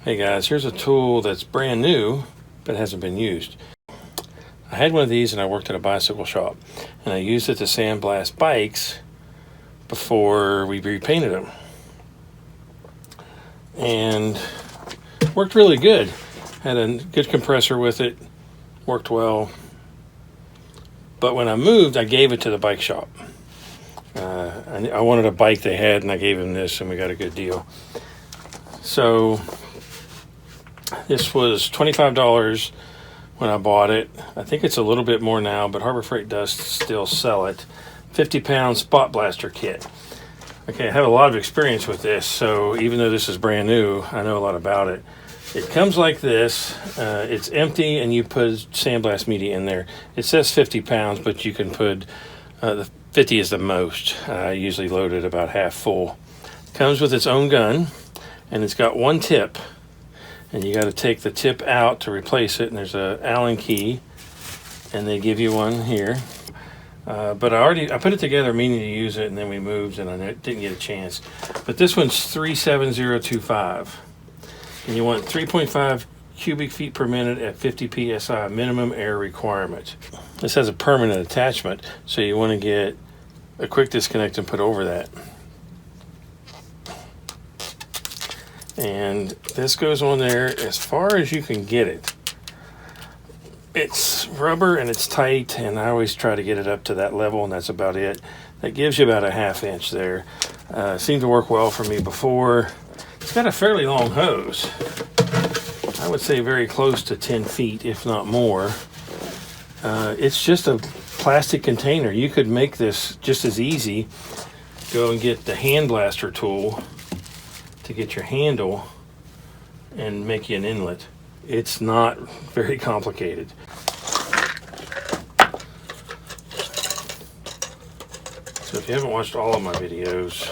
Hey guys, here's a tool that's brand new but hasn't been used. I had one of these and I worked at a bicycle shop, and I used it to sandblast bikes before we repainted them, and worked really good. Had a good compressor with it, worked well. But when I moved, I gave it to the bike shop. I wanted a bike they had, and I gave them this, and we got a good deal. So this was $25 when I bought it. I think it's a little bit more now, but Harbor Freight does still sell it. 50-pound spot blaster kit. Okay, I have a lot of experience with this, so even though this is brand new, I know a lot about it. It comes like this. It's empty, and you put sandblast media in there. It says 50 pounds, but you can put, the 50 is the most. I usually load it about half full. Comes with its own gun, and it's got one tip. And you got to take the tip out to replace it, and there's a Allen key, and they give you one here. But I put it together meaning to use it, and then we moved, and I didn't get a chance. But this one's 37025, and you want 3.5 cubic feet per minute at 50 psi, minimum air requirement. This has a permanent attachment, so you want to get a quick disconnect and put over that. And this goes on there as far as you can get it. It's rubber and it's tight, and I always try to get it up to that level, and that's about it. That gives you about a ½ inch there. Seemed to work well for me before. It's got a fairly long hose. I would say very close to 10 feet, if not more. It's just a plastic container. You could make this just as easy. Go and get the hand blaster tool to get your handle and make you an inlet. It's not very complicated. So if you haven't watched all of my videos,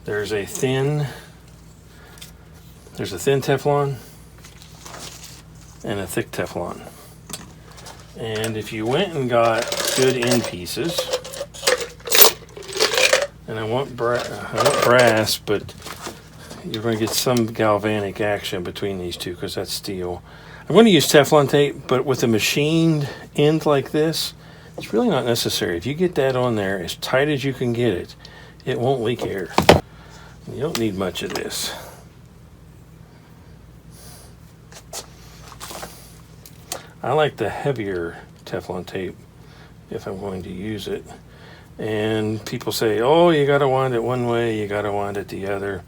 there's a thin Teflon and a thick Teflon. And if you went and got good end pieces, and I want brass, but you're going to get some galvanic action between these two because that's steel. I'm going to use Teflon tape, but with a machined end like this, it's really not necessary. If you get that on there as tight as you can get it, it won't leak air. You don't need much of this. I like the heavier Teflon tape if I'm going to use it. And people say, oh, you got to wind it one way, you got to wind it the other.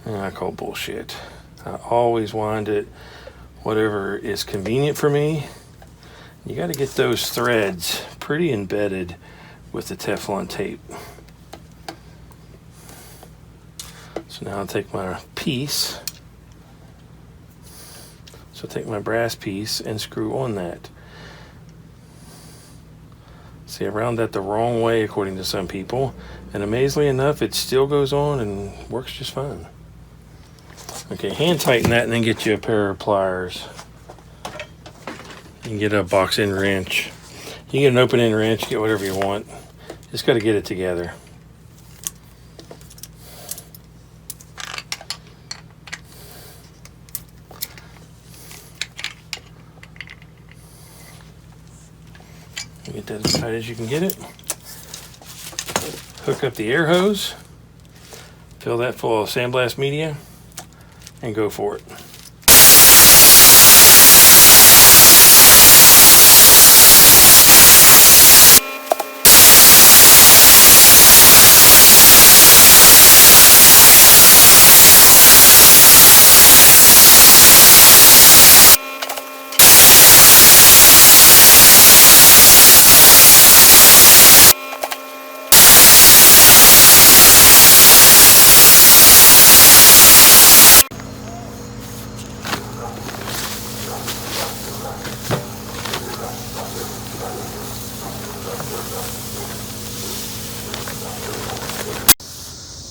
And I call bullshit. I always wind it whatever is convenient for me. You got to get those threads pretty embedded with the Teflon tape. So now I'll take my piece. So take my brass piece and screw on that. See, I round that the wrong way according to some people, and amazingly enough, it still goes on and works just fine. Okay, hand tighten that and then get you a pair of pliers. You can get a box end wrench. You can get an open end wrench, get whatever you want. Just got to get it together. Get that as tight as you can get it. Hook up the air hose, fill that full of sandblast media, and go for it.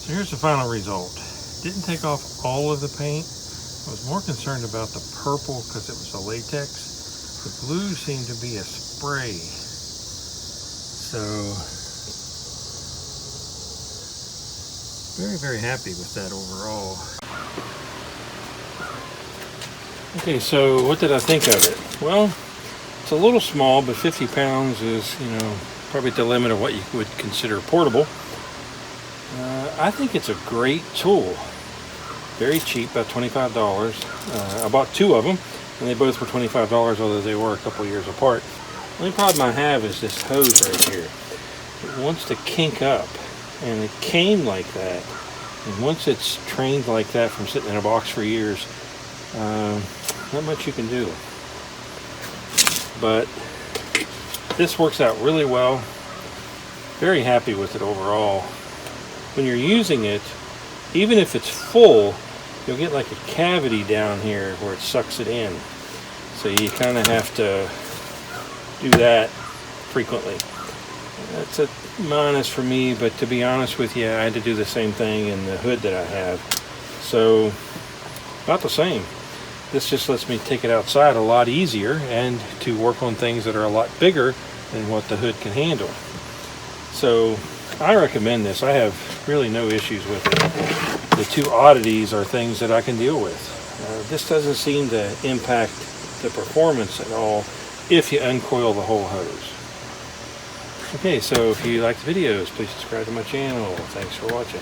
So here's the final result. Didn't take off all of the paint. I was more concerned about the purple because it was a latex. The blue seemed to be a spray. So very, very happy with that overall. Okay, so what did I think of it? Well, it's a little small, but 50 pounds is, probably at the limit of what you would consider portable. I think it's a great tool. Very cheap, about $25. I bought 2 of them, and they both were $25, although they were a couple years apart. The only problem I have is this hose right here. It wants to kink up, and it came like that. And once it's trained like that from sitting in a box for years, not much you can do. But this works out really well. Very happy with it overall. When you're using it, even if it's full, you'll get like a cavity down here where it sucks it in. So you kind of have to do that frequently. That's a minus for me, but to be honest with you, I had to do the same thing in the hood that I have. So about the same. This just lets me take it outside a lot easier and to work on things that are a lot bigger than what the hood can handle. So I recommend this. I have really no issues with it. The 2 oddities are things that I can deal with. This doesn't seem to impact the performance at all if you uncoil the whole hose. Okay, so if you like the videos, please subscribe to my channel. Thanks for watching.